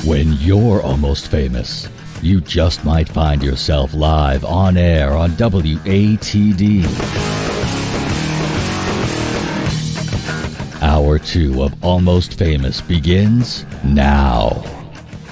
When you're almost famous, you just might find yourself live on air on WATD. Hour 2 of Almost Famous begins now.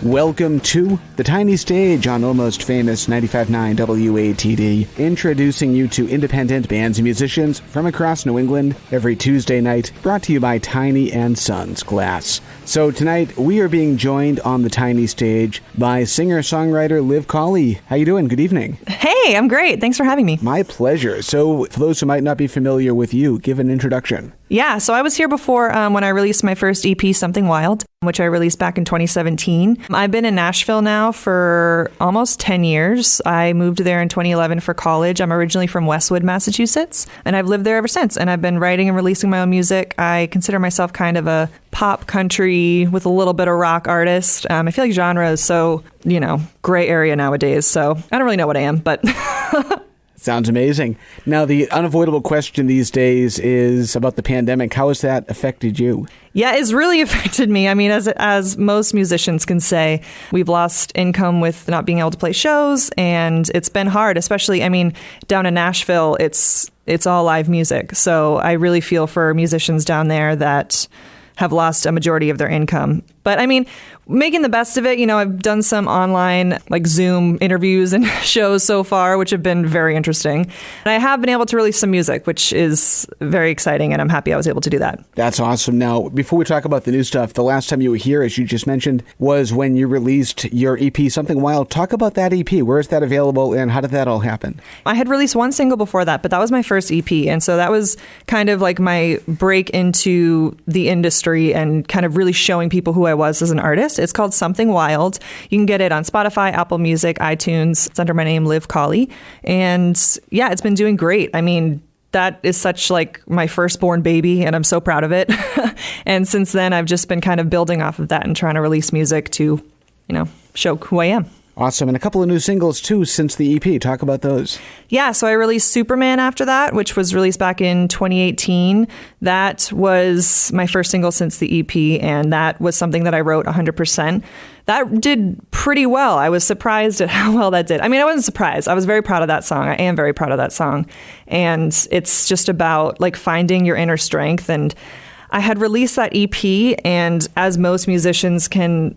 Welcome to the tiny stage on Almost Famous 95.9 WATD, introducing you to independent bands and musicians from across New England every Tuesday night, brought to you by Tiny & Sons Glass. So tonight, we are being joined on the tiny stage by singer-songwriter Liv Cawley. How you doing? Good evening. Hey, I'm great. Thanks for having me. My pleasure. So for those who might not be familiar with you, give an introduction. Yeah, so I was here before when I released my first EP, Something Wild, which I released back in 2017. I've been in Nashville now for almost 10 years. I moved there in 2011 for college. I'm originally from Westwood, Massachusetts, and I've lived there ever since. And I've been writing and releasing my own music. I consider myself kind of a pop country with a little bit of rock artist. I feel like genre is so, gray area nowadays. So I don't really know what I am, but... Sounds amazing. Now, the unavoidable question these days is about the pandemic. How has that affected you? Yeah, it's really affected me. I mean, as most musicians can say, we've lost income with not being able to play shows, and it's been hard, especially, down in Nashville, it's all live music. So I really feel for musicians down there that have lost a majority of their income. But making the best of it, I've done some online Zoom interviews and shows so far, which have been very interesting. And I have been able to release some music, which is very exciting, and I'm happy I was able to do that. That's awesome. Now, before we talk about the new stuff, the last time you were here, as you just mentioned, was when you released your EP, Something Wild. Talk about that EP. Where is that available, and how did that all happen? I had released one single before that, but that was my first EP. And so that was kind of like my break into the industry and kind of really showing people who I was as an artist. It's called Something Wild. You can get it on Spotify, Apple Music, iTunes. It's under my name, Liv Cawley. And yeah, it's been doing great. That is such my firstborn baby, and I'm so proud of it. And since then, I've just been kind of building off of that and trying to release music to, show who I am. Awesome. And a couple of new singles, too, since the EP. Talk about those. Yeah, so I released Superman after that, which was released back in 2018. That was my first single since the EP, and that was something that I wrote 100%. That did pretty well. I was surprised at how well that did. I wasn't surprised. I was very proud of that song. I am very proud of that song. And it's just about finding your inner strength. And I had released that EP, and as most musicians can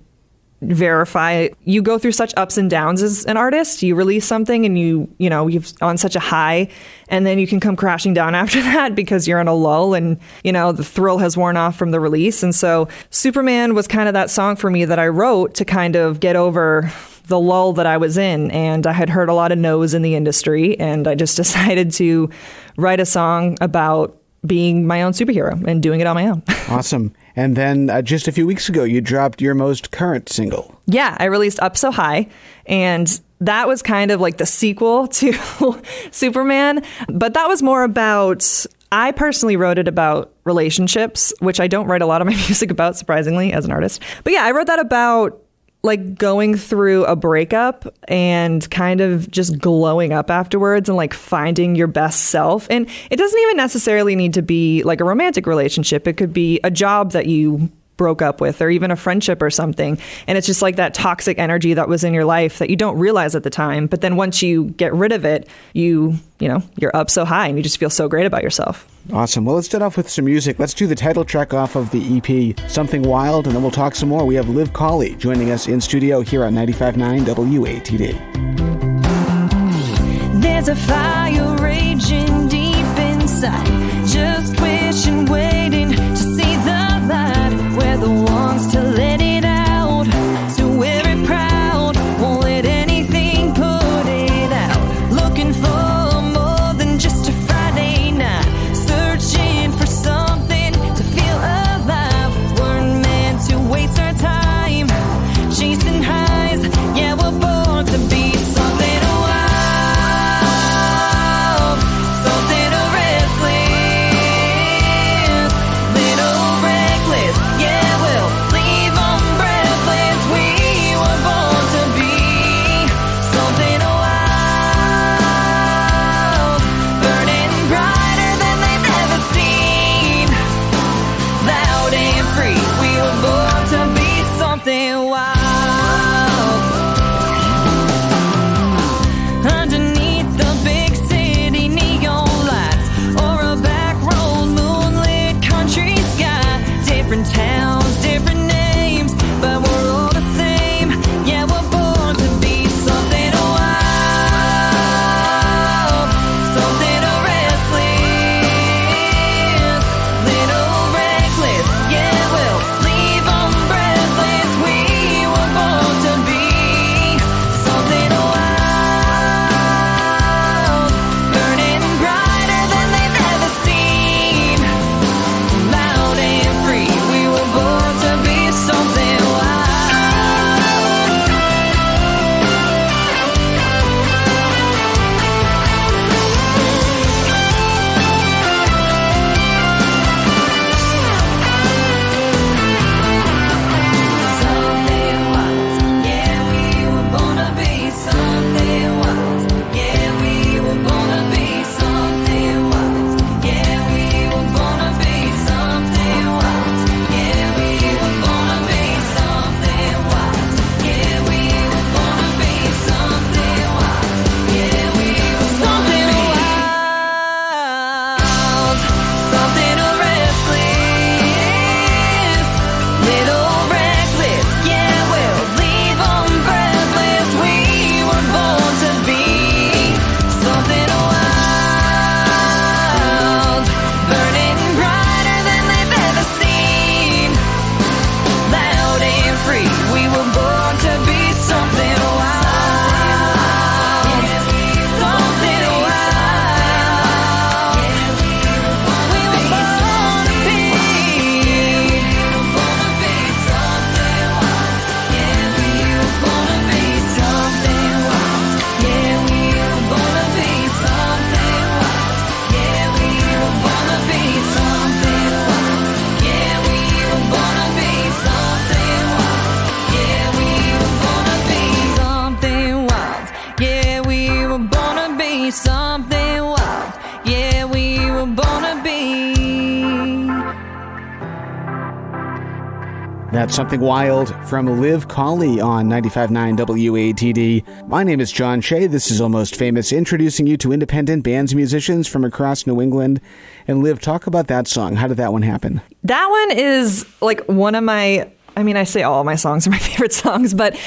verify, you go through such ups and downs as an artist. You release something and you're on such a high, and then you can come crashing down after that because you're in a lull and the thrill has worn off from the release. And so Superman was kind of that song for me that I wrote to kind of get over the lull that I was in. And I had heard a lot of no's in the industry, and I just decided to write a song about being my own superhero and doing it on my own. Awesome. And then just a few weeks ago, you dropped your most current single. Yeah, I released Up So High, and that was kind of like the sequel to Superman. But that was more about, I personally wrote it about relationships, which I don't write a lot of my music about, surprisingly, as an artist. But yeah, I wrote that about going through a breakup and kind of just glowing up afterwards and finding your best self. And it doesn't even necessarily need to be a romantic relationship. It could be a job that you broke up with, or even a friendship or something. And it's just that toxic energy that was in your life that you don't realize at the time. But then once you get rid of it, you're up so high and you just feel so great about yourself. Awesome. Well, let's start off with some music. Let's do the title track off of the EP, Something Wild, and then we'll talk some more. We have Liv Cawley joining us in studio here on 95.9 WATD. There's a fire raging deep inside, just wishing, waiting to see the light. We're the ones to let it out, so wear it proud, won't let anything put it out. Looking for more than just a Friday night, searching for something to feel alive. Weren't meant to waste our time, chasing highs, yeah, we're born to be something wild, something restless. That's Something Wild from Liv Cawley on 95.9 WATD. My name is John Shea. This is Almost Famous, introducing you to independent bands, musicians from across New England. And Liv, talk about that song. How did that one happen? That one is like one of my... I say all of my songs are my favorite songs, but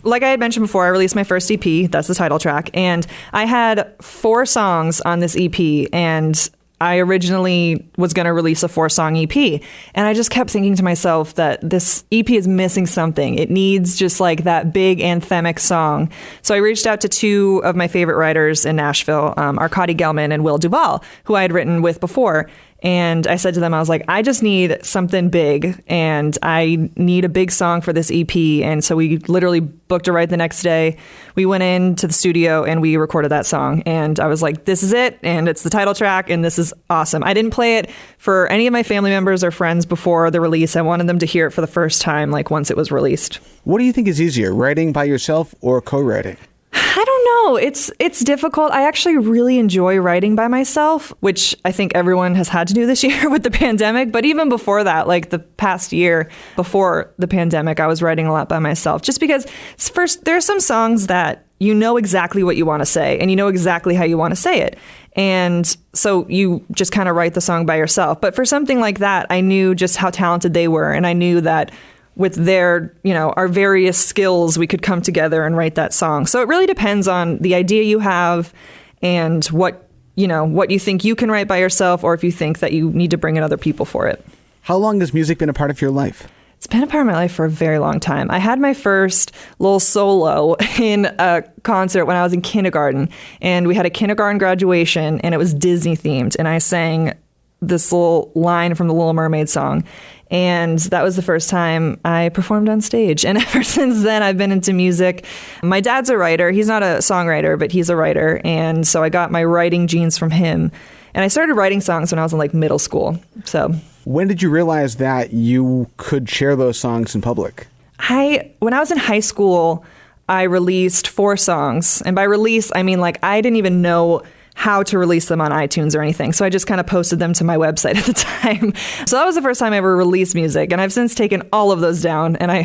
like I had mentioned before, I released my first EP. That's the title track. And I had 4 songs on this EP, and I originally was going to release a 4-song EP. And I just kept thinking to myself that this EP is missing something. It needs just like that big anthemic song. So I reached out to 2 of my favorite writers in Nashville, Arkady Gelman and Will Duvall, who I had written with before. And I said to them, I was like, I just need something big, and I need a big song for this EP. And so we literally booked it right the next day. We went into the studio and we recorded that song. And I was like, this is it. And it's the title track. And this is awesome. I didn't play it for any of my family members or friends before the release. I wanted them to hear it for the first time, like once it was released. What do you think is easier, writing by yourself or co-writing? I don't know. It's difficult. I actually really enjoy writing by myself, which I think everyone has had to do this year with the pandemic. But even before that, like the past year before the pandemic, I was writing a lot by myself, just because first, there are some songs that you know exactly what you want to say and you know exactly how you want to say it. And so you just kind of write the song by yourself. But for something like that, I knew just how talented they were. And I knew that with their, our various skills, we could come together and write that song. So it really depends on the idea you have and what you think you can write by yourself, or if you think that you need to bring in other people for it. How long has music been a part of your life? It's been a part of my life for a very long time. I had my first little solo in a concert when I was in kindergarten, and we had a kindergarten graduation, and it was Disney themed, and I sang this little line from the Little Mermaid song. And that was the first time I performed on stage. And ever since then, I've been into music. My dad's a writer. He's not a songwriter, but he's a writer. And so I got my writing genes from him. And I started writing songs when I was in like middle school. So when did you realize that you could share those songs in public? When I was in high school, I released 4 songs. And by release, I mean like I didn't even know how to release them on iTunes or anything. So I just kind of posted them to my website at the time. So that was the first time I ever released music. And I've since taken all of those down. And I,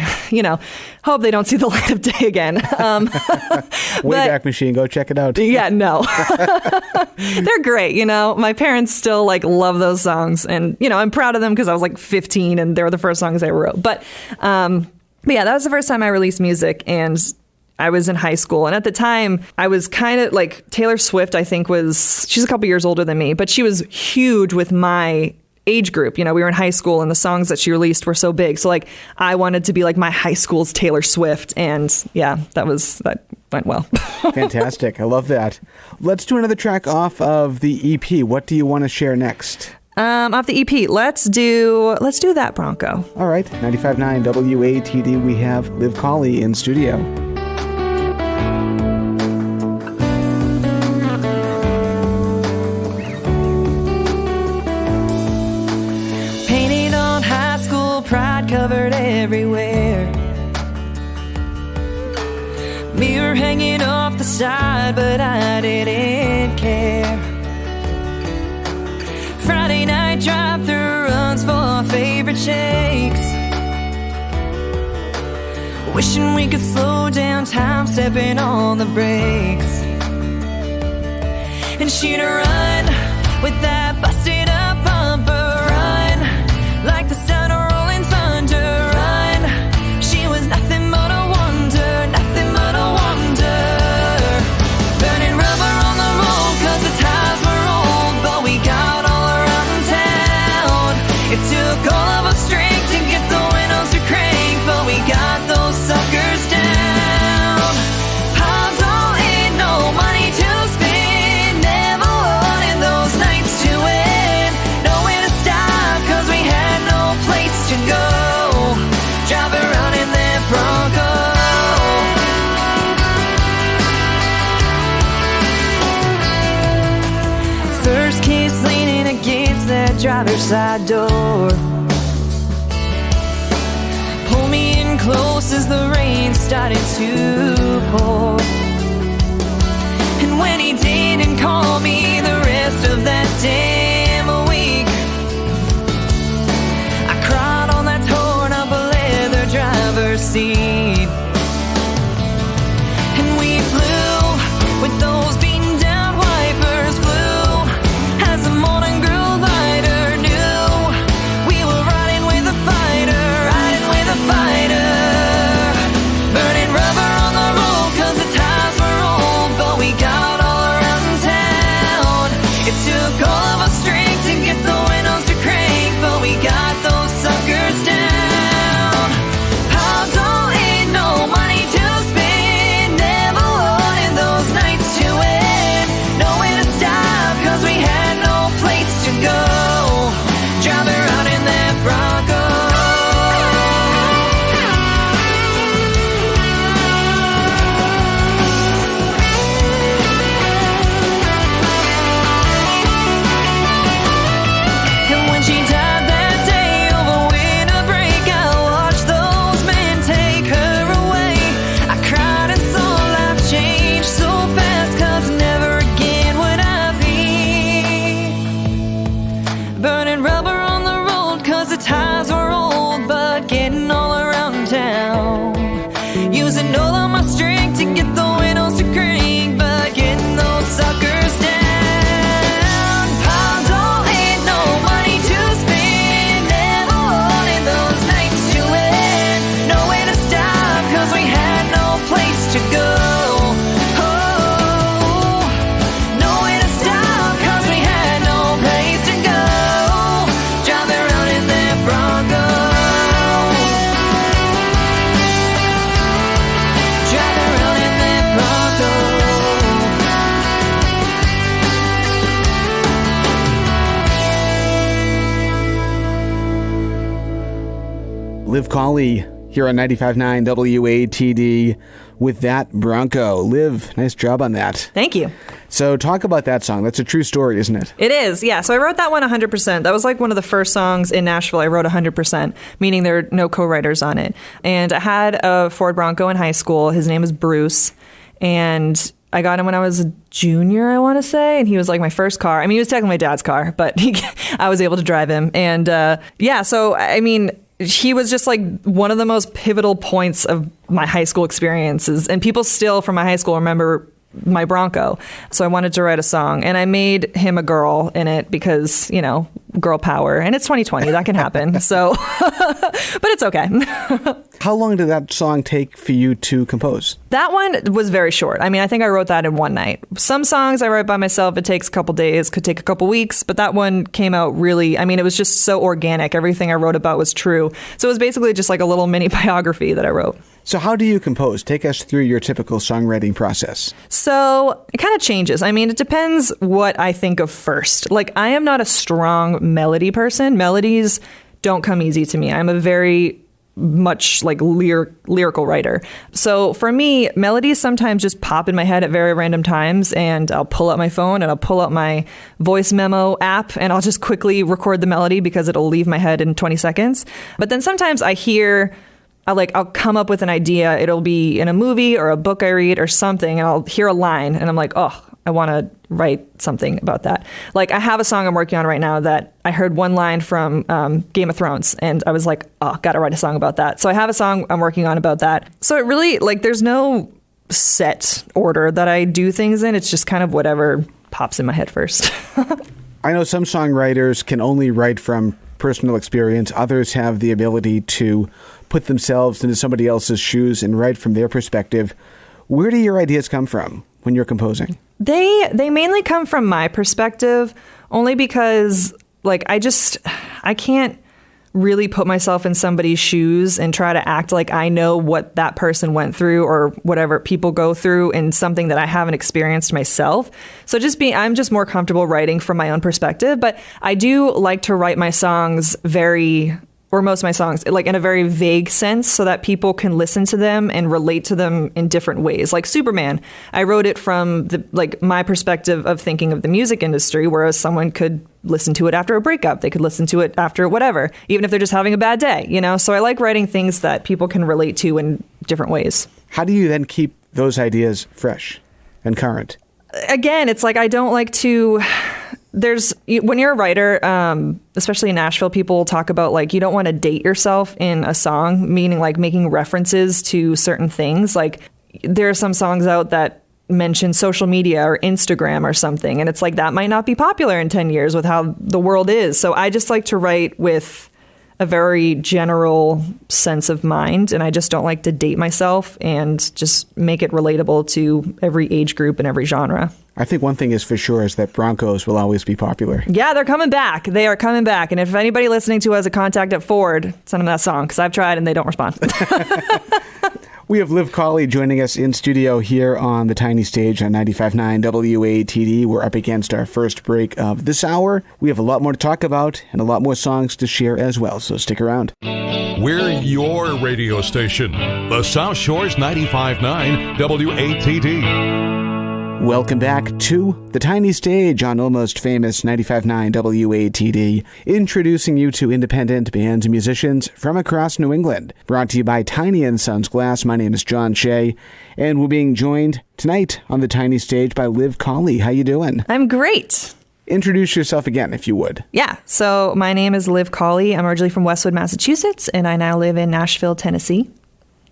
hope they don't see the light of day again. Wayback Machine, go check it out. Yeah, no. They're great. My parents still love those songs. And, I'm proud of them because I was 15 and they were the first songs I wrote. But yeah, that was the first time I released music. And I was in high school. And at the time, I was kind of Taylor Swift, I think she's a couple years older than me, but she was huge with my age group. We were in high school and the songs that she released were so big. So I wanted to be my high school's Taylor Swift. And yeah, that went well. Fantastic. I love that. Let's do another track off of the EP. What do you want to share next? Off the EP, let's do That Bronco. All right. 95.9 WATD, we have Liv Cawley in studio. Pride covered everywhere. Mirror hanging off the side, but I didn't care. Friday night drive-thru runs for favorite shakes. Wishing we could slow down time, stepping on the brakes. And she'd run with that busted up bumper, run like the sun rolling thunder, run. She was nothing but a wonder, nothing but a wonder. Burning rubber on the road 'cause the tires were old, but we got all around town. It took all of our strength to get the windows to crank, but we got those suckers down. Pounds all in, no money to spend, never wanted those nights to end. Nowhere to stop 'cause we had no place to go. Drive around in that Bronco. First kiss leaning against that driver's side door. Pull me in close as the rain started to pour. And when he didn't call me the rest of that damn week, I cried on that torn up succeed. And we flew with those beaten down wipers, flew as the morning grew lighter, knew we were riding with a fighter, riding with a fighter. Burning rubber on the road 'cause the times were old, but we got all around town. It took all of our strength to get the windows to crank, but we got those suckers down. Pounds all ain't no money to spend, never wanted those nights to end. Nowhere to stop 'cause we had no place to go. Driving around in that Bronco. And when she died that day over winter break, I watched those men take her away. I cried and saw life change so fast, 'cause never again would I be burning rubber on the road 'cause the tires were old, but getting all around town. Using all of my strength to get the windows to crank, but getting those suckers down. Pounds all ain't no money to spend, never wanted those nights to end. Nowhere to stop 'cause we had no place to go. Oh, nowhere to stop 'cause we had no place to go. Driving around in that Bronco. Driving around in that Bronco. Liv Cawley here on 95.9 WATD with that Bronco. Liv, nice job on that. Thank you. So talk about that song. That's a true story, isn't it? It is, yeah. So I wrote that one 100%. That was like one of the first songs in Nashville I wrote 100%, meaning there are no co-writers on it. And I had a Ford Bronco in high school. His name is Bruce. And I got him when I was a junior, I want to say. And he was like my first car. I mean, he was technically my dad's car, but I was able to drive him. And yeah, so I mean, he was just like one of the most pivotal points of my high school experiences. And people still from my high school remember my Bronco. So I wanted to write a song, and I made him a girl in it because, you know, girl power, and it's 2020, that can happen. So, but it's okay. How long did that song take for you to compose? That one was very short. I mean, I think I wrote that in one night. Some songs I write by myself, it takes a couple days, could take a couple weeks, but that one came out really, I mean, it was just so organic. Everything I wrote about was true. So it was basically just like a little mini biography that I wrote. So how do you compose? Take us through your typical songwriting process. So it kind of changes. I mean, it depends what I think of first. Like, I am not a strong melody person. Melodies don't come easy to me. I'm a very much like lyrical writer. So for me, melodies sometimes just pop in my head at very random times, and I'll pull out my phone and I'll pull out my voice memo app and I'll just quickly record the melody because it'll leave my head in 20 seconds. But then sometimes I'll come up with an idea. It'll be in a movie or a book I read or something, and I'll hear a line and I'm like, oh, I want to write something about that. Like, I have a song I'm working on right now that I heard one line from Game of Thrones, and I was like, oh, gotta write a song about that. So I have a song I'm working on about that. So it really, like, there's no set order that I do things in. It's just kind of whatever pops in my head first. I know some songwriters can only write from personal experience. Others have the ability to put themselves into somebody else's shoes and write from their perspective. Where do your ideas come from when you're composing? They mainly come from my perspective, only because, like, I can't really put myself in somebody's shoes and try to act like I know what that person went through or whatever people go through in something that I haven't experienced myself. So I'm just more comfortable writing from my own perspective, but I do like to write my songs most of my songs, like, in a very vague sense so that people can listen to them and relate to them in different ways. Like Superman, I wrote it from my perspective of thinking of the music industry, whereas someone could listen to it after a breakup. They could listen to it after whatever, even if they're just having a bad day, you know? So I like writing things that people can relate to in different ways. How do you then keep those ideas fresh and current? Again, it's like I don't like to when you're a writer, especially in Nashville, people talk about like you don't want to date yourself in a song, meaning like making references to certain things. Like there are some songs out that mention social media or Instagram or something, and it's like that might not be popular in 10 years with how the world is. So I just like to write with a very general sense of mind, and I just don't like to date myself and just make it relatable to every age group and every genre. I think one thing is for sure is that Broncos will always be popular. Yeah, they're coming back. They are coming back. And if anybody listening to us a contact at Ford, send them that song, because I've tried and they don't respond. We have Liv Cawley joining us in studio here on the tiny stage on 95.9 WATD. We're up against our first break of this hour. We have a lot more to talk about and a lot more songs to share as well, so stick around. We're your radio station, the South Shore's 95.9 WATD. Welcome back to the tiny stage on almost famous 95.9 WATD, introducing you to independent bands and musicians from across New England. Brought to you by Tiny & Sons Glass. My name is John Shea, and we're being joined tonight on the tiny stage by Liv Cawley. How you doing? I'm great. Introduce yourself again, if you would. Yeah, so my name is Liv Cawley. I'm originally from Westwood, Massachusetts, and I now live in Nashville, Tennessee.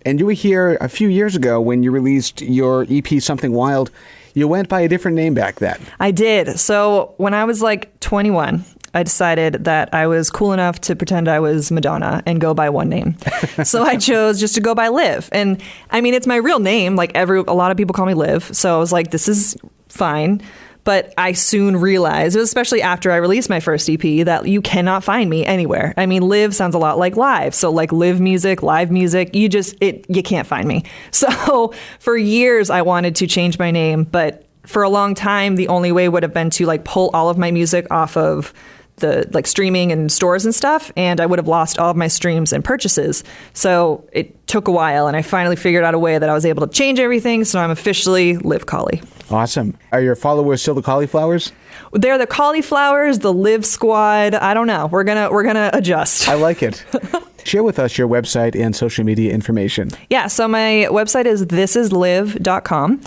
And you were here a few years ago when you released your EP, Something Wild. You went by a different name back then. I did. So when I was like 21, I decided that I was cool enough to pretend I was Madonna and go by one name. So I chose just to go by Liv. And I mean, it's my real name. Like a lot of people call me Liv. So I was like, this is fine. But I soon realized, especially after I released my first EP, that you cannot find me anywhere. I mean, live sounds a lot like live. So like live music, live music, you can't find me. So for years, I wanted to change my name. But for a long time, the only way would have been to like pull all of my music off of the like streaming and stores and stuff, and I would have lost all of my streams and purchases. So it took a while, and I finally figured out a way that I was able to change everything. So I'm officially Liv Cawley. Awesome. Are your followers still the cauliflowers? They're the cauliflowers, the Liv Squad. I don't know. We're gonna adjust. I like it. Share with us your website and social media information. Yeah, so my website is thisisliv.com.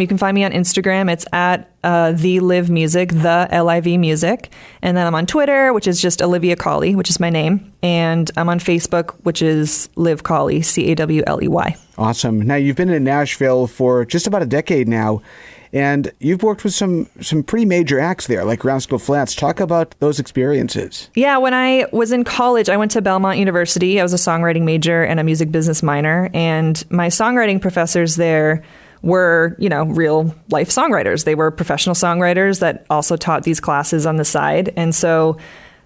You can find me on Instagram. It's at the Liv Music, the LIV Music. And then I'm on Twitter, which is just Olivia Cawley, which is my name. And I'm on Facebook, which is Liv Cawley, Cawley. Awesome. Now, you've been in Nashville for just about a decade now, and you've worked with some pretty major acts there, like Rascal Flatts. Talk about those experiences. Yeah, when I was in college, I went to Belmont University. I was a songwriting major and a music business minor. And my songwriting professors there were, real life songwriters. They were professional songwriters that also taught these classes on the side. And so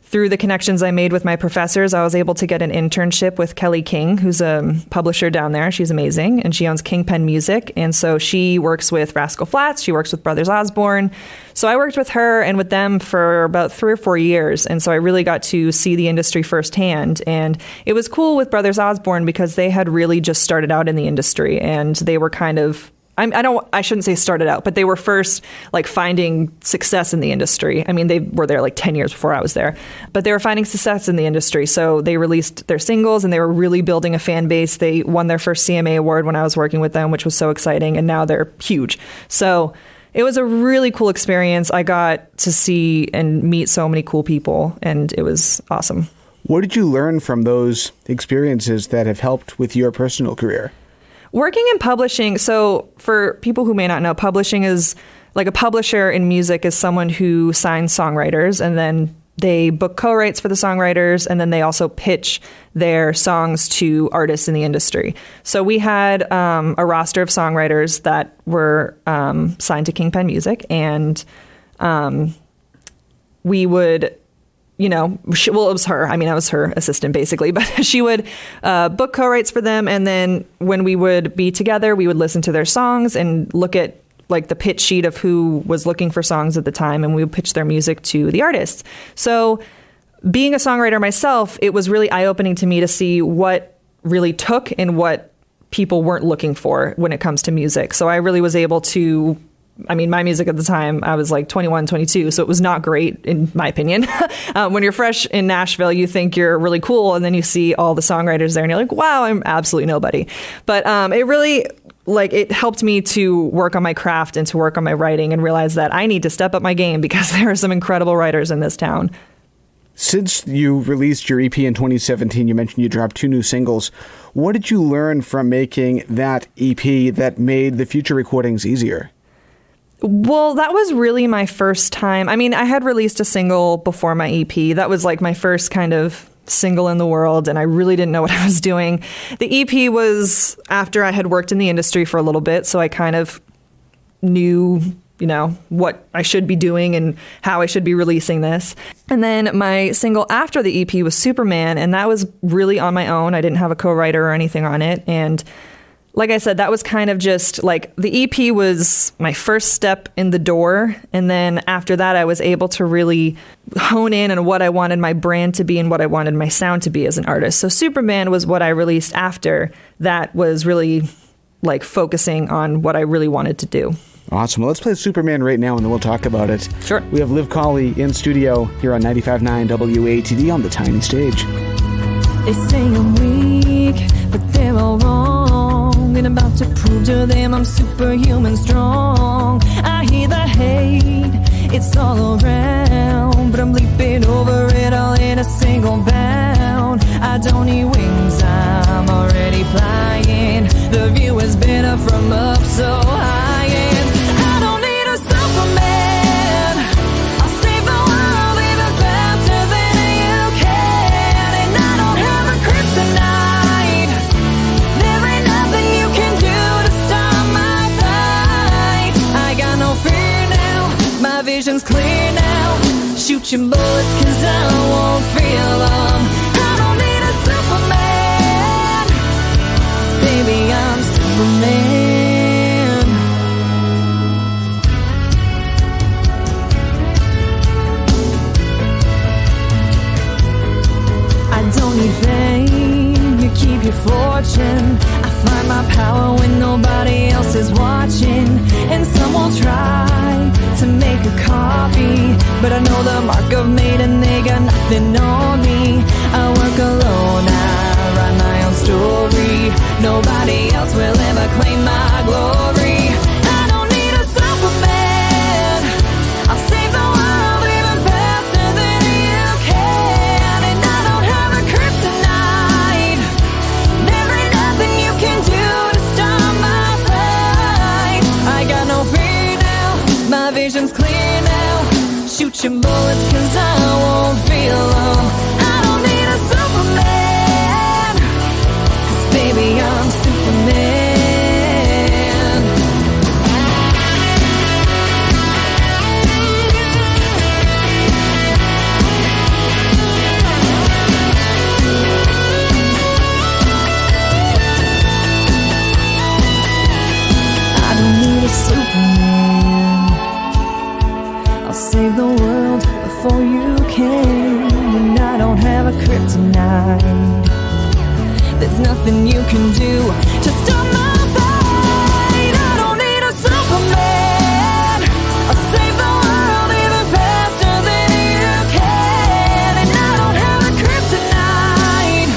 through the connections I made with my professors, I was able to get an internship with Kelly King, who's a publisher down there. She's amazing, and she owns Kingpen Music. And so she works with Rascal Flatts. She works with Brothers Osborne. So I worked with her and with them for about 3 or 4 years. And so I really got to see the industry firsthand. And it was cool with Brothers Osborne because they had really just started out in the industry, and they were kind of, I shouldn't say started out, but they were first like finding success in the industry. I mean, they were there like 10 years before I was there, but they were finding success in the industry. So they released their singles and they were really building a fan base. They won their first CMA award when I was working with them, which was so exciting. And now they're huge. So it was a really cool experience. I got to see and meet so many cool people, and it was awesome. What did you learn from those experiences that have helped with your personal career? Working in publishing, so for people who may not know, publishing is like a publisher in music is someone who signs songwriters, and then they book co-writes for the songwriters, and then they also pitch their songs to artists in the industry. So we had a roster of songwriters that were signed to Kingpen Music, and we would... it was her. I mean, I was her assistant basically, but she would book co-writes for them. And then when we would be together, we would listen to their songs and look at like the pitch sheet of who was looking for songs at the time. And we would pitch their music to the artists. So being a songwriter myself, it was really eye-opening to me to see what really took and what people weren't looking for when it comes to music. So I really was able to... my music at the time, I was like 21, 22, so it was not great, in my opinion. When you're fresh in Nashville, you think you're really cool, and then you see all the songwriters there, and you're like, wow, I'm absolutely nobody. But it really like it helped me to work on my craft and to work on my writing and realize that I need to step up my game because there are some incredible writers in this town. Since you released your EP in 2017, you mentioned you dropped 2 new singles. What did you learn from making that EP that made the future recordings easier? Well, that was really my first time. I mean, I had released a single before my EP. That was like my first kind of single in the world, and I really didn't know what I was doing. The EP was after I had worked in the industry for a little bit, so I kind of knew, you know, what I should be doing and how I should be releasing this. And then my single after the EP was Superman, and that was really on my own. I didn't have a co-writer or anything on it. And like I said, that was kind of just like the EP was my first step in the door. And then after that, I was able to really hone in on what I wanted my brand to be and what I wanted my sound to be as an artist. So Superman was what I released after that was really like focusing on what I really wanted to do. Awesome. Well, let's play Superman right now, and then we'll talk about it. Sure. We have Liv Cawley in studio here on 95.9 WATD on the tiny stage. They say I'm weak, but they're all wrong. And about to prove to them I'm superhuman strong. I hear the hate, it's all around, but I'm leaping over it all in a single bound. I don't need wings, I'm already flying. The view is better from up so high. And I don't need a Superman. I'll save the world even faster than you can. And I don't have a kryptonite. There ain't nothing you can do to stop my fight. I got no fear now, my vision's clear now. Shoot your bullets cause I won't feel them. I don't need a Superman. Baby, I'm Superman. I don't need fame, you keep your fortune. I find my power when nobody else is watching. And some will try to make a copy, but I know the mark I've made and they got nothing on me. I work alone, I write my own story. Nobody else will ever claim my glory. I don't need a Superman. I'll save the world even faster than you can. And I don't have a kryptonite. There ain't nothing you can do to stop my fight. I got no fear now, my vision's clear now. Shoot your bullets cause I won't feel them. I don't need a Superman, cause baby I'm Superman. I don't need a Superman. I'll save the world before you can. And I don't have a kryptonite. There's nothing you can do to stop my fight. I don't need a Superman. I'll save the world even faster than you can. And I don't have a kryptonite.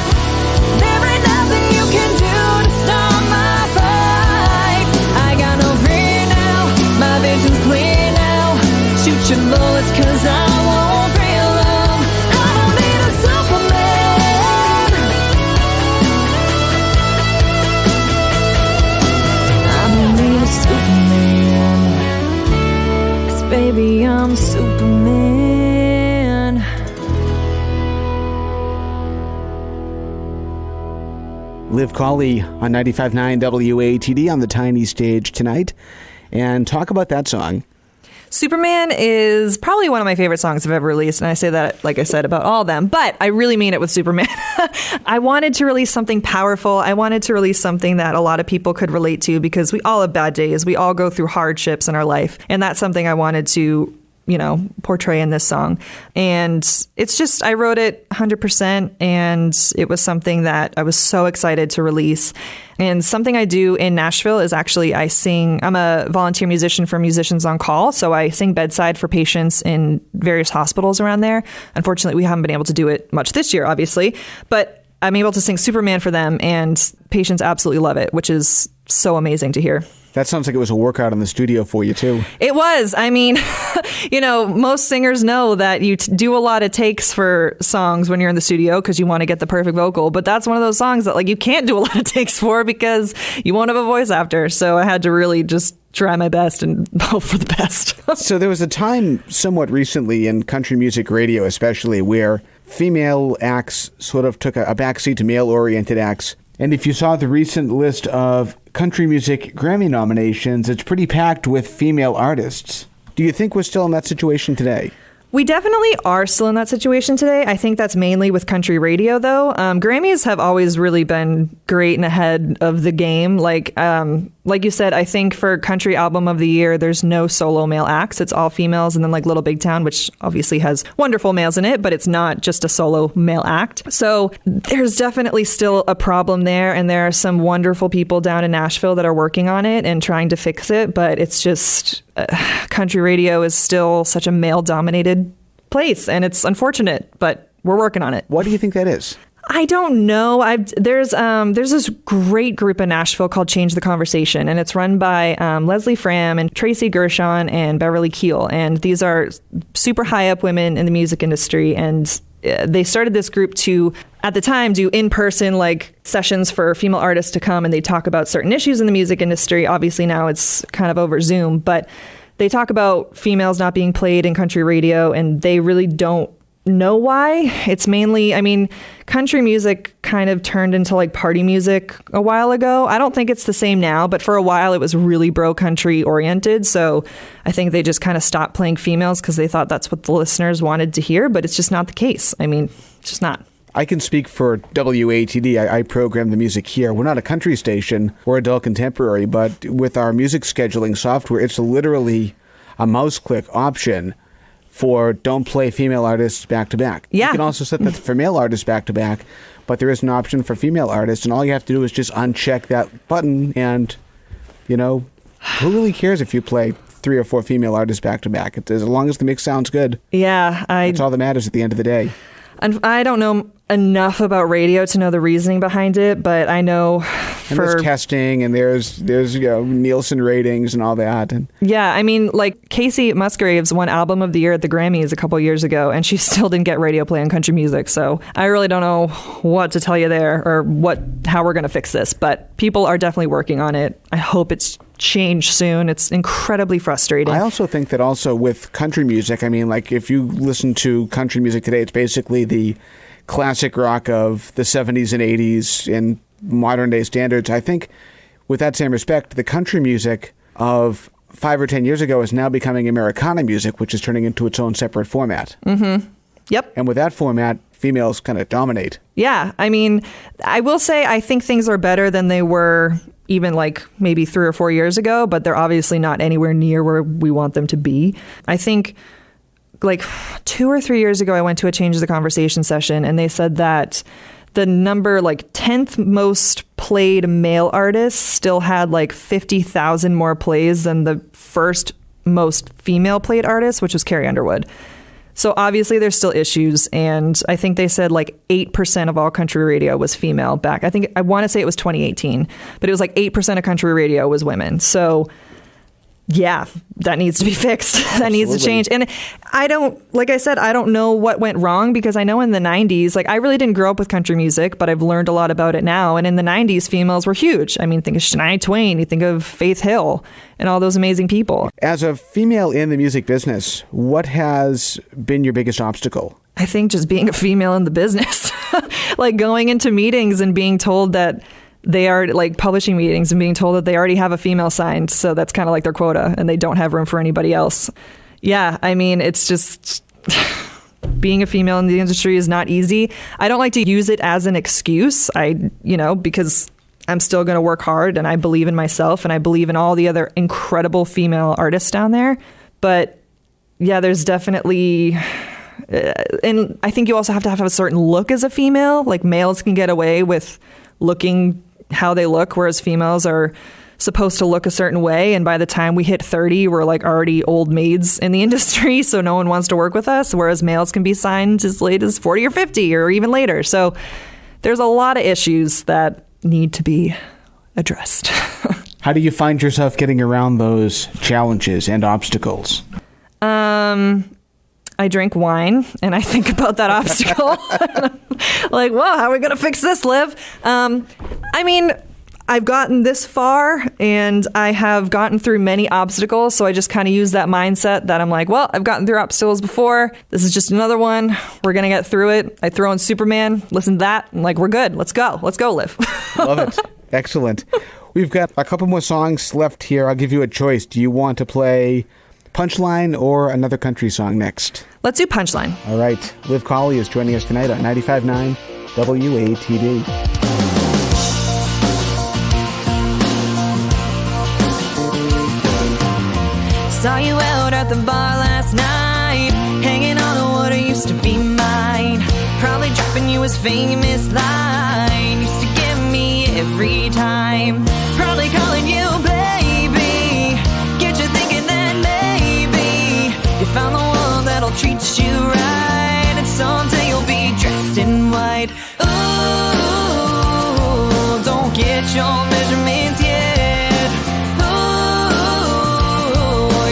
There ain't nothing you can do to stop my fight. I got no fear now, my vision's clear now. Shoot your bullets cause I won't feel them. I don't need a Superman. I don't need a Superman, cause baby I'm Superman. Liv Cawley on 95.9 WATD on the tiny stage tonight. And talk about that song. Superman is probably one of my favorite songs I've ever released, and I say that, like I said, about all of them, but I really mean it with Superman. I wanted to release something powerful. I wanted to release something that a lot of people could relate to because we all have bad days. We all go through hardships in our life, and that's something I wanted to, you know, portray in this song. And it's just, I wrote it 100%, and it was something that I was so excited to release. And something I do in Nashville is actually I'm a volunteer musician for Musicians on Call. So I sing bedside for patients in various hospitals around there. Unfortunately, we haven't been able to do it much this year, obviously, but I'm able to sing Superman for them, and patients absolutely love it, which is so amazing to hear. That sounds like it was a workout in the studio for you, too. It was. I mean, most singers know that you do a lot of takes for songs when you're in the studio because you want to get the perfect vocal. But that's one of those songs that you can't do a lot of takes for because you won't have a voice after. So I had to really just try my best and hope for the best. So there was a time somewhat recently in country music radio especially where female acts sort of took a backseat to male-oriented acts. And if you saw the recent list of country music Grammy nominations, it's pretty packed with female artists. Do you think we're still in that situation today? We definitely are still in that situation today. I think that's mainly with country radio, though. Grammys have always really been great and ahead of the game. Like you said, I think for Country Album of the Year, there's no solo male acts. It's all females. And then Little Big Town, which obviously has wonderful males in it, but it's not just a solo male act. So there's definitely still a problem there. And there are some wonderful people down in Nashville that are working on it and trying to fix it. But it's just country radio is still such a male-dominated place, and it's unfortunate, but we're working on it. What do you think that is? I don't know. There's this great group in Nashville called Change the Conversation, and it's run by Leslie Fram and Tracy Gershon and Beverly Keel, and these are super high up women in the music industry, and they started this group to, at the time, do in-person sessions for female artists to come and they talk about certain issues in the music industry. Obviously now it's kind of over Zoom, but they talk about females not being played in country radio, and they really don't know why. It's mainly, country music kind of turned into party music a while ago. I don't think it's the same now, but for a while it was really bro-country oriented. So I think they just kind of stopped playing females because they thought that's what the listeners wanted to hear, but it's just not the case. It's just not. I can speak for WATD. I program the music here. We're not a country station. We're adult contemporary, but with our music scheduling software, it's literally a mouse click option for don't play female artists back to back. Yeah. You can also set that for male artists back to back, but there is an option for female artists, and all you have to do is just uncheck that button, and, who really cares if you play 3 or 4 female artists back to back? As long as the mix sounds good. Yeah. That's all that matters at the end of the day. And I don't know enough about radio to know the reasoning behind it, but I know there's testing, and there's Nielsen ratings and all that. And yeah, Casey Musgraves won Album of the Year at the Grammys a couple years ago, and she still didn't get radio play on country music. So I really don't know what to tell you there or how we're going to fix this, but people are definitely working on it. I hope it's changed soon. It's incredibly frustrating. I also think that also with country music, if you listen to country music today, it's basically the classic rock of the 70s and 80s in modern day standards. I think with that same respect, the country music of 5 or 10 years ago is now becoming Americana music, which is turning into its own separate format. Mm-hmm. Yep. And with that format, females kind of dominate. Yeah. I will say I think things are better than they were even maybe 3 or 4 years ago, but they're obviously not anywhere near where we want them to be. I think 2 or 3 years ago, I went to a Change the Conversation session, and they said that the number 10th most played male artist still had 50,000 more plays than the first most female played artist, which was Carrie Underwood. So obviously there's still issues, and I think they said 8% of all country radio was female back. I want to say it was 2018, but it was 8% of country radio was women. So yeah, that needs to be fixed. That needs to change. And I don't know what went wrong, because I know in the 90s, I really didn't grow up with country music, but I've learned a lot about it now. And in the 90s, females were huge. Think of Shania Twain, you think of Faith Hill, and all those amazing people. As a female in the music business, what has been your biggest obstacle? I think just being a female in the business, going into meetings and being told that they are publishing meetings and being told that they already have a female signed. So that's kind of their quota, and they don't have room for anybody else. Yeah. It's just being a female in the industry is not easy. I don't like to use it as an excuse. Because I'm still going to work hard, and I believe in myself, and I believe in all the other incredible female artists down there. But yeah, there's definitely, and I think you also have to have a certain look as a female. Males can get away with looking how they look, whereas females are supposed to look a certain way, and by the time we hit 30, we're already old maids in the industry, so no one wants to work with us, whereas males can be signed as late as 40 or 50 or even later. So there's a lot of issues that need to be addressed. How do you find yourself getting around those challenges and obstacles? I drink wine and I think about that obstacle. Like, whoa, how are we going to fix this, Liv? I mean, I've gotten this far and I have gotten through many obstacles. So I just kind of use that mindset that I'm like, well, I've gotten through obstacles before. This is just another one. We're going to get through it. I throw in Superman, listen to that. I'm like, we're good. Let's go. Let's go, Liv. Love it. Excellent. We've got a couple more songs left here. I'll give you a choice. Do you want to play Punchline or another country song next? Let's do Punchline. All right. Liv Cawley is joining us tonight on 95.9 WATD. Saw you out at the bar last night, hanging on to what used to be mine. Probably dropping you his famous line, used to give me every time. Probably calling you baby, get you thinking that maybe you found the one that'll treat you right, and someday you'll be dressed in white. Ooh, don't get your measurements yet. Ooh,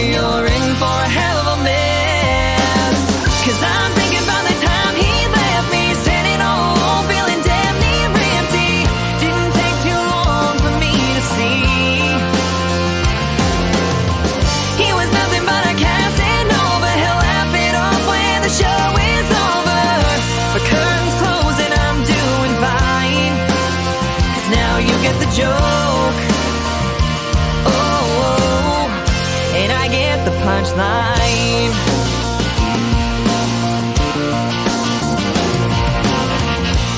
you're in for a hell of a mess. 'Cause I'm thinking about the time he left me standing all alone, feeling damn near empty. Didn't take too long for me to see he was nothing but a Casanova. He'll laugh it off when the show is over. The curtains close and I'm doing fine, 'cause now you get the joke. Oh, and I get the punchline.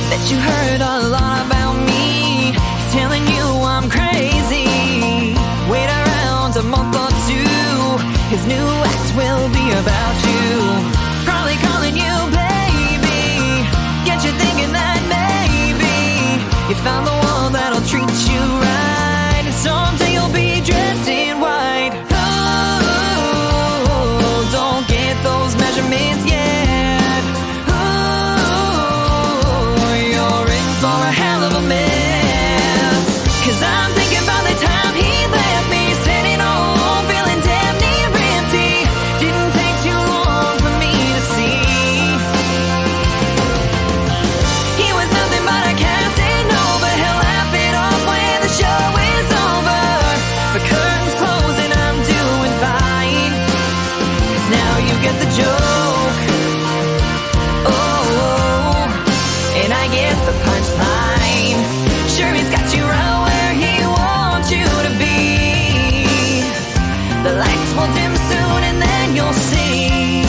Bet you heard a lot about me. He's telling you I'm crazy. Wait around a month or two, his new act will be about you. Probably calling you baby, get you thinking that maybe you found the one that'll treat you right, and someday you'll be dressed in white. Oh, don't get those measurements yet. Oh, you're in for a hell of a mess. 'Cause I'm thinking about the time he left me standing all alone, feeling damn near empty. Didn't take too long for me to see he was nothing but a Casanova. He'll laugh it off when the show is over. The curtains close and I'm doing fine, 'cause now you get the joke. Oh, and I get the punchline. Sure, he's got you right where he wants you to be. The lights will dim soon and then you'll see.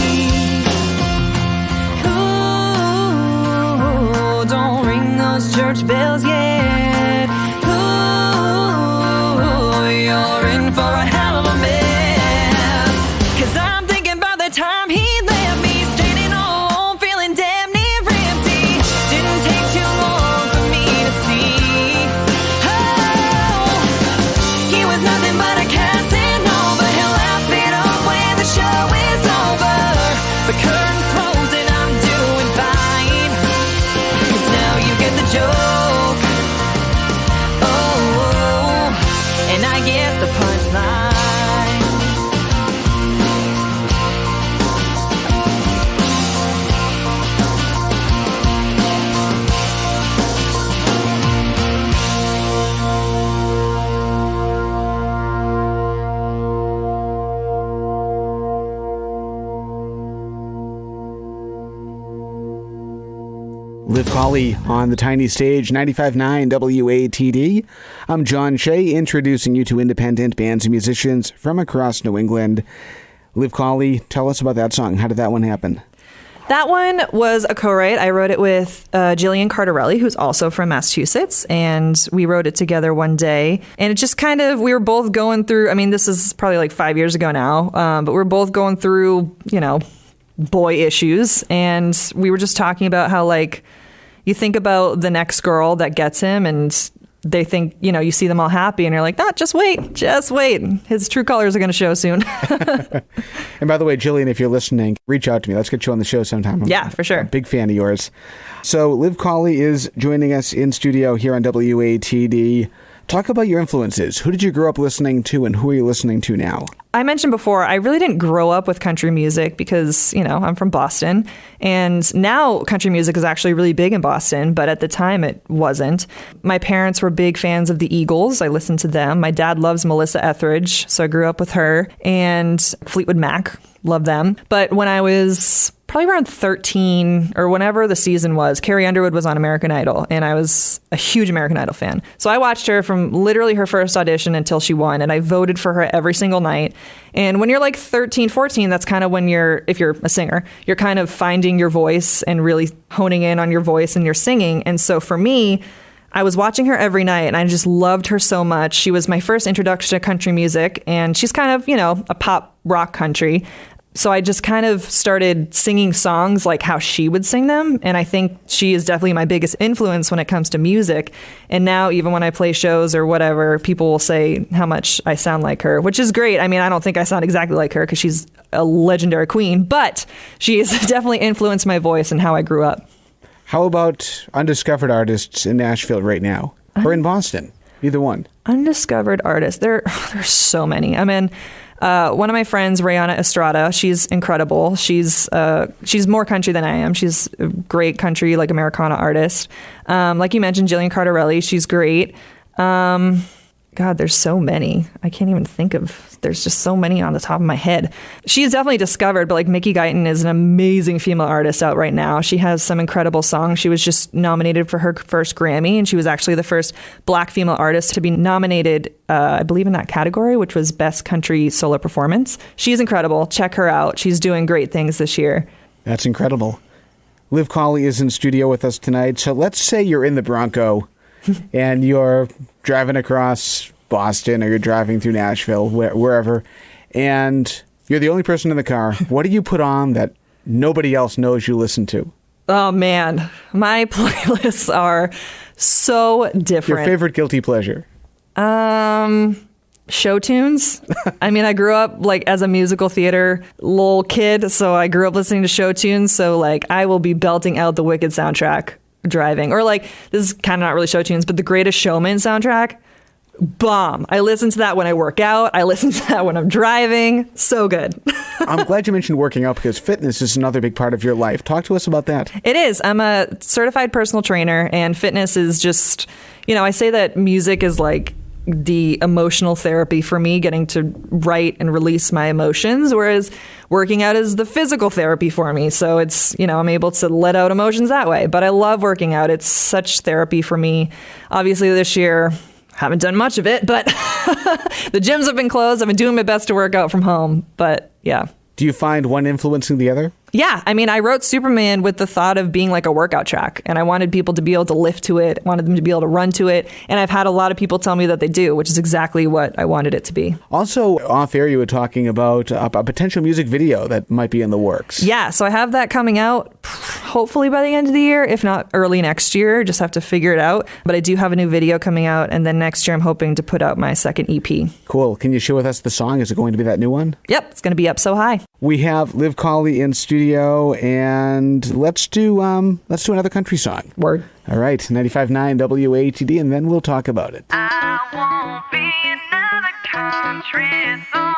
Ooh, don't ring those church bells yet. Ooh, you're in for a hell of a mess. 'Cause I'm thinking about the time he left me standing all alone, feeling damn near empty. Didn't take too long for me to see. Oh, he was nothing but a Casanova. He'll laugh it off when the show is over. The curtains close and I'm doing fine, 'cause now you get the joke. Oh, and I get the punchline. Liv Cawley on the tiny stage, 95.9 WATD. I'm John Shea, introducing you to independent bands and musicians from across New England. Liv Cawley, tell us about that song. How did that one happen? That one was a co-write. I wrote it with Jillian Cardarelli, who's also from Massachusetts, and we wrote it together one day. And it just kind of, we were both going through, I mean, this is probably like 5 years ago now, but we're both going through, you know, boy issues. And we were just talking about how, like, you think about the next girl that gets him and they think, you know, you see them all happy and you're like, just wait. His true colors are going to show soon. And by the way, Jillian, if you're listening, reach out to me. Let's get you on the show sometime. Yeah, for sure. I'm a big fan of yours. So Liv Cawley is joining us in studio here on WATD. Talk about your influences. Who did you grow up listening to and who are you listening to now? I mentioned before, I really didn't grow up with country music because, I'm from Boston. And now country music is actually really big in Boston, but at the time it wasn't. My parents were big fans of the Eagles. I listened to them. My dad loves Melissa Etheridge, so I grew up with her. And Fleetwood Mac, love them. But when I was probably around 13 or whenever the season was, Carrie Underwood was on American Idol, and I was a huge American Idol fan. So I watched her from literally her first audition until she won, and I voted for her every single night. And when you're like 13, 14, that's kind of when if you're a singer, you're kind of finding your voice and really honing in on your voice and your singing. And so for me, I was watching her every night and I just loved her so much. She was my first introduction to country music, and she's kind of, a pop rock country. So I just kind of started singing songs like how she would sing them. And I think she is definitely my biggest influence when it comes to music. And now even when I play shows or whatever, people will say how much I sound like her, which is great. I mean, I don't think I sound exactly like her because she's a legendary queen, but she has definitely influenced my voice and how I grew up. How about undiscovered artists in Nashville right now or in Boston? Either one. Undiscovered artists. There's so many. I mean, one of my friends, Rihanna Estrada, she's incredible. She's more country than I am. She's a great country, like Americana artist. Like you mentioned, Jillian Cardarelli, she's great. God, there's so many. I can't even think of, there's just so many on the top of my head. She's definitely discovered, but like Mickey Guyton is an amazing female artist out right now. She has some incredible songs. She was just nominated for her first Grammy, and she was actually the first Black female artist to be nominated, I believe in that category, which was Best Country Solo Performance. She's incredible. Check her out. She's doing great things this year. That's incredible. Liv Cawley is in studio with us tonight. So let's say you're in the Bronco and you're driving across Boston or you're driving through Nashville, wherever, and you're the only person in the car. What do you put on that nobody else knows you listen to? Oh, man. My playlists are so different. Your favorite guilty pleasure? Show tunes. I mean, I grew up like as a musical theater little kid, so I grew up listening to show tunes. So like I will be belting out the Wicked soundtrack driving, or like, this is kind of not really show tunes, but the Greatest Showman soundtrack. Bomb. I listen to that when I work out. I listen to that when I'm driving. So good. I'm glad you mentioned working out because fitness is another big part of your life. Talk to us about that. It is. I'm a certified personal trainer, and fitness is just, I say that music is like the emotional therapy for me, getting to write and release my emotions, whereas working out is the physical therapy for me. So it's, I'm able to let out emotions that way. But I love working out. It's such therapy for me. Obviously this year, haven't done much of it, but the gyms have been closed. I've been doing my best to work out from home, but yeah. Do you find one influencing the other? Yeah. I mean, I wrote Superman with the thought of being like a workout track, and I wanted people to be able to lift to it, wanted them to be able to run to it. And I've had a lot of people tell me that they do, which is exactly what I wanted it to be. Also, off air, you were talking about a potential music video that might be in the works. Yeah. So I have that coming out hopefully by the end of the year, if not early next year. Just have to figure it out. But I do have a new video coming out. And then next year, I'm hoping to put out my second EP. Cool. Can you share with us the song? Is it going to be that new one? Yep. It's going to be Up So High. We have Liv Cawley in studio, and let's do another country song. Word. All right, 95.9 WATD, and then we'll talk about it. I won't be another country song.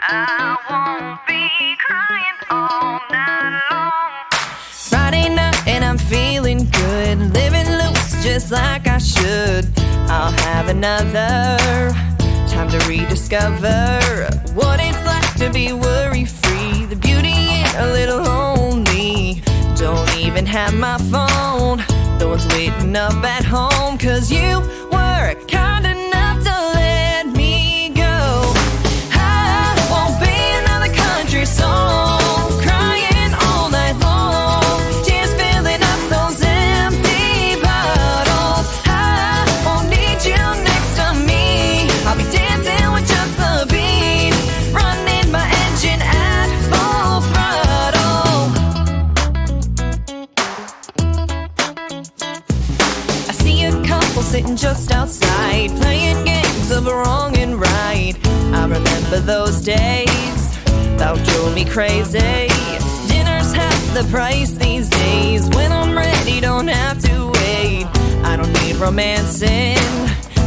I won't be crying all night long. Friday night and I'm feeling good, living loose just like I should. I'll have another time to rediscover what it's like to be worry-free, the beauty in a little lonely. Don't even have my phone, no one's waiting up at home, 'cause you were kind enough to let me go. I won't be another country song, crying all night long, tears filling up those empty bottles. I won't need you next to me, I'll be dancing with just the beat, running my engine at full throttle. I see a couple sitting just outside, playing games of wrong and right. I remember those days, that drove me crazy. Dinner's half the price these days. When I'm ready, don't have to wait. I don't need romancing,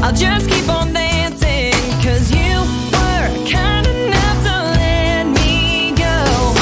I'll just keep on dancing, 'cause you were kind enough to let me go.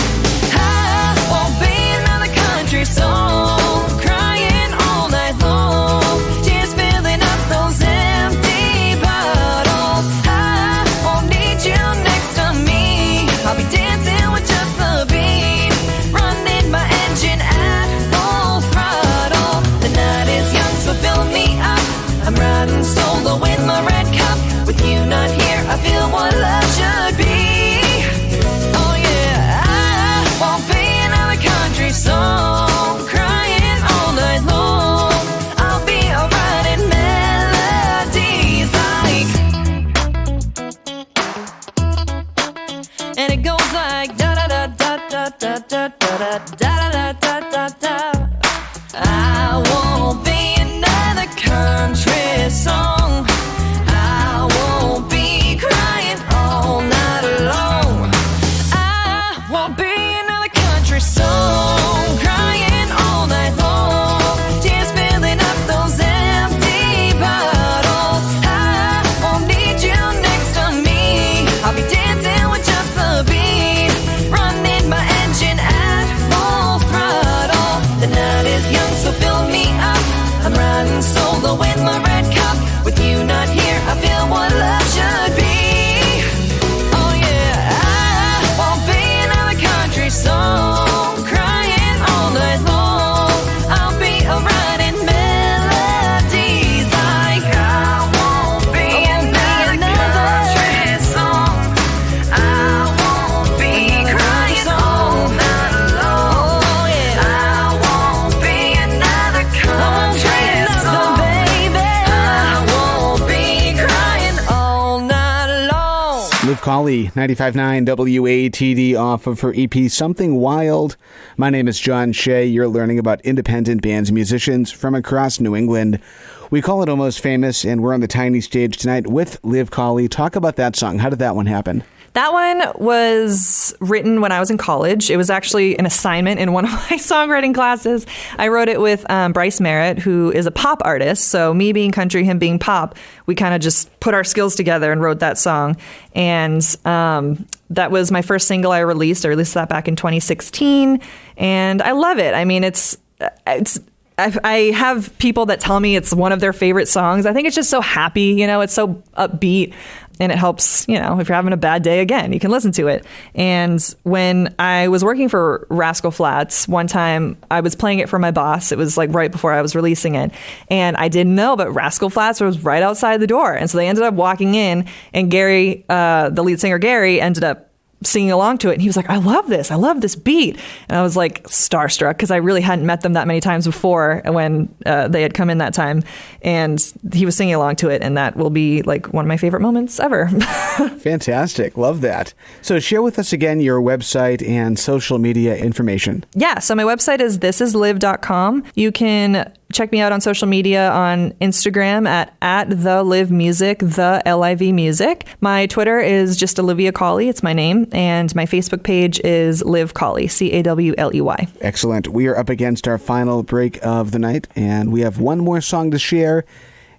I won't be another country song, crying all night long, tears filling up those empty bottles. I won't need you next to me, I'll be dancing with just the beat, running my engine at full throttle. The night is young, so fill me up, I'm riding solo with my red cup. With you not here, I feel what love should be. Oh yeah, I won't be another country song, crying all night long. I'll be alright in melodies like, and it goes like da da da da da da da da da da da da da. I won't be another country song, I won't be crying all night long. I won't be another country song, crying all night long, tears filling up those empty bottles. I won't need you next to me, I'll be dancing with just the beat, running my engine at full throttle. The night is young, so fill me up, I'm riding solo with my red cup. With you not here, I feel what love should be. Oh yeah, I won't be another country song, crying all night long. I'll be alright in melodies like, I won't be another country song, I won't be crying all night long. Oh yeah, I won't be another country song, baby. I won't be crying all night long. Liv Cawley, 95.9 WATD, off of her EP Something Wild. My name is John Shea. You're learning about independent bands and musicians from across New England. We call it Almost Famous, and we're on the tiny stage tonight with Liv Cawley. Talk about that song. How did that one happen? That one was written when I was in college. It was actually an assignment in one of my songwriting classes. I wrote it with Bryce Merritt, who is a pop artist. So me being country, him being pop, we kind of just put our skills together and wrote that song. And that was my first single I released. I released that back in 2016. And I love it. I mean, I have people that tell me it's one of their favorite songs. I think it's just so happy, it's so upbeat, and it helps, if you're having a bad day, again, you can listen to it. And when I was working for Rascal Flatts, one time I was playing it for my boss. It was like right before I was releasing it. And I didn't know, but Rascal Flatts was right outside the door. And so they ended up walking in, and Gary, the lead singer Gary, ended up singing along to it. And he was like, I love this beat. And I was like starstruck, because I really hadn't met them that many times before when they had come in that time. And he was singing along to it. And that will be like one of my favorite moments ever. Fantastic. Love that. So share with us again your website and social media information. Yeah. So my website is thisisliv.com. You can check me out on social media on Instagram at the Liv Music, the LIV Music. My Twitter is just Olivia Cawley. It's my name. And my Facebook page is Liv Cawley, Cawley. Excellent. We are up against our final break of the night, and we have one more song to share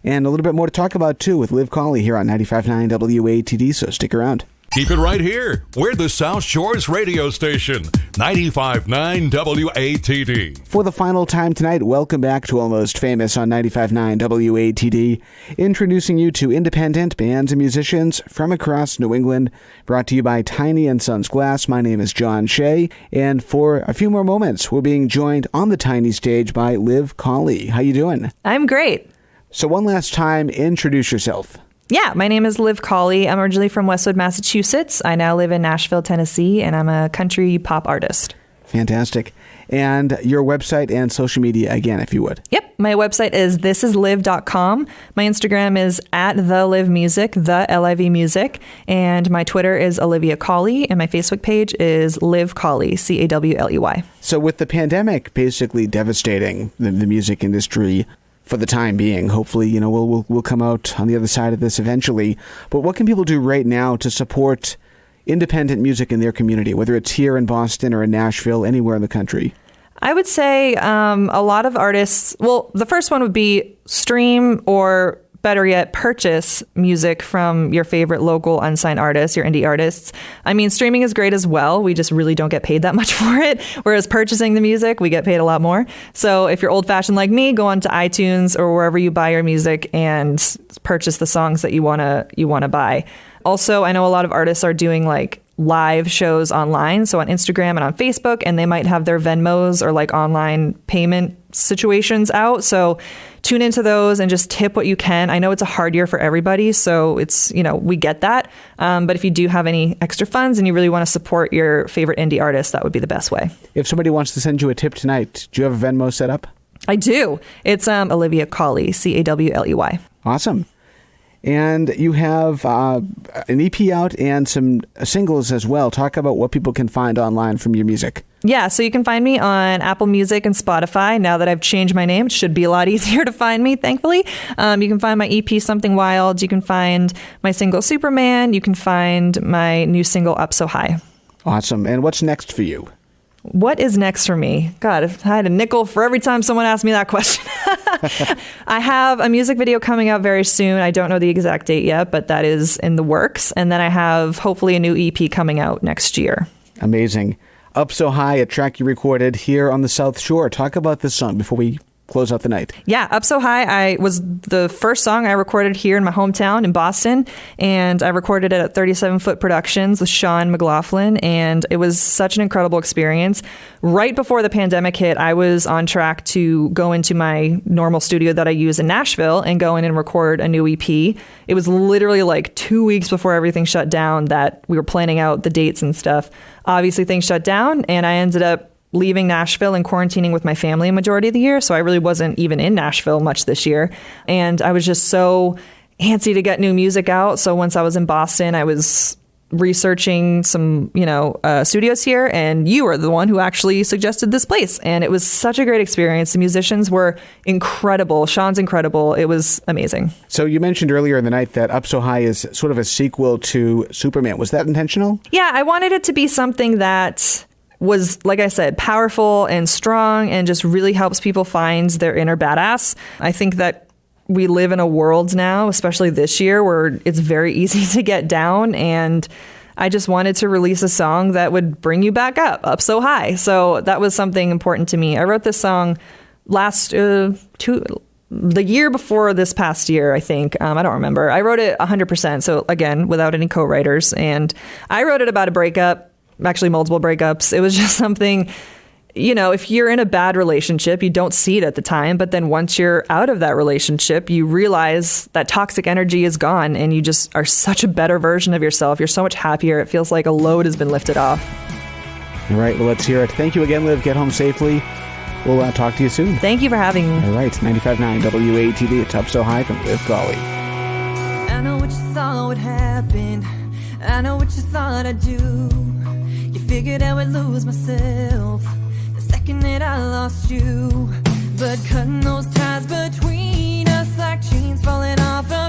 and a little bit more to talk about, too, with Liv Cawley here on 95.9 WATD, so stick around. Keep it right here. We're the South Shores radio station, 95.9 WATD. For the final time tonight, welcome back to Almost Famous on 95.9 WATD, introducing you to independent bands and musicians from across New England, brought to you by Tiny & Sons Glass. My name is John Shea, and for a few more moments, we're being joined on the tiny stage by Liv Cawley. How you doing? I'm great. So one last time, introduce yourself. Yeah, my name is Liv Cawley. I'm originally from Westwood, Massachusetts. I now live in Nashville, Tennessee, and I'm a country pop artist. Fantastic. And your website and social media again, if you would. Yep. My website is thisisliv.com. My Instagram is at the Liv Music, the LIV Music. And my Twitter is Olivia Cawley. And my Facebook page is Liv Cawley, Cawley. So with the pandemic basically devastating the music industry for the time being, hopefully, we'll come out on the other side of this eventually. But what can people do right now to support independent music in their community, whether it's here in Boston or in Nashville, anywhere in the country? I would say a lot of artists, well, the first one would be stream or better yet, purchase music from your favorite local unsigned artists, your indie artists. I mean, streaming is great as well. We just really don't get paid that much for it. Whereas purchasing the music, we get paid a lot more. So if you're old fashioned like me, go onto iTunes or wherever you buy your music and purchase the songs that you want to buy. Also, I know a lot of artists are doing like live shows online, so on Instagram and on Facebook, and they might have their Venmos or like online payment situations out. So tune into those and just tip what you can. I know it's a hard year for everybody, so it's, we get that. But if you do have any extra funds and you really want to support your favorite indie artist, that would be the best way. If somebody wants to send you a tip tonight, do you have a Venmo set up? I do. It's Liv Cawley, Cawley. Awesome. And you have an EP out and some singles as well. Talk about what people can find online from your music. Yeah, so you can find me on Apple Music and Spotify. Now that I've changed my name, it should be a lot easier to find me, thankfully. You can find my EP, Something Wild. You can find my single, Superman. You can find my new single, Up So High. Awesome. And what's next for you? What is next for me? God, if I had a nickel for every time someone asked me that question. I have a music video coming out very soon. I don't know the exact date yet, but that is in the works. And then I have hopefully a new EP coming out next year. Amazing. Up So High, a track you recorded here on the South Shore. Talk about this song before we close out the night. Yeah, Up So High was the first song I recorded here in my hometown in Boston, and I recorded it at 37 Foot Productions with Sean McLaughlin, and it was such an incredible experience. Right before the pandemic hit, I was on track to go into my normal studio that I use in Nashville and go in and record a new EP. It was literally like 2 weeks before everything shut down that we were planning out the dates and stuff. Obviously, things shut down, and I ended up leaving Nashville and quarantining with my family a majority of the year. So I really wasn't even in Nashville much this year. And I was just so antsy to get new music out. So once I was in Boston, I was researching some, studios here. And you were the one who actually suggested this place. And it was such a great experience. The musicians were incredible. Sean's incredible. It was amazing. So you mentioned earlier in the night that Up So High is sort of a sequel to Superman. Was that intentional? Yeah, I wanted it to be something that was, like I said, powerful and strong and just really helps people find their inner badass. I think that we live in a world now, especially this year, where it's very easy to get down. And I just wanted to release a song that would bring you back up so high. So that was something important to me. I wrote this song the year before this past year, I think. I don't remember. I wrote it 100%. So again, without any co-writers. And I wrote it about a breakup. Actually multiple breakups. It was just something, if you're in a bad relationship, you don't see it at the time. But then once you're out of that relationship, you realize that toxic energy is gone and you just are such a better version of yourself. You're so much happier. It feels like a load has been lifted off. All right. Well, let's hear it. Thank you again, Liv. Get home safely. We'll talk to you soon. Thank you for having me. All right. 95.9 WATD. It's Up So High from Liv Cawley. I know what you thought would happen. I know what you thought I'd do. You figured I would lose myself the second that I lost you. But cutting those ties between us like chains falling off of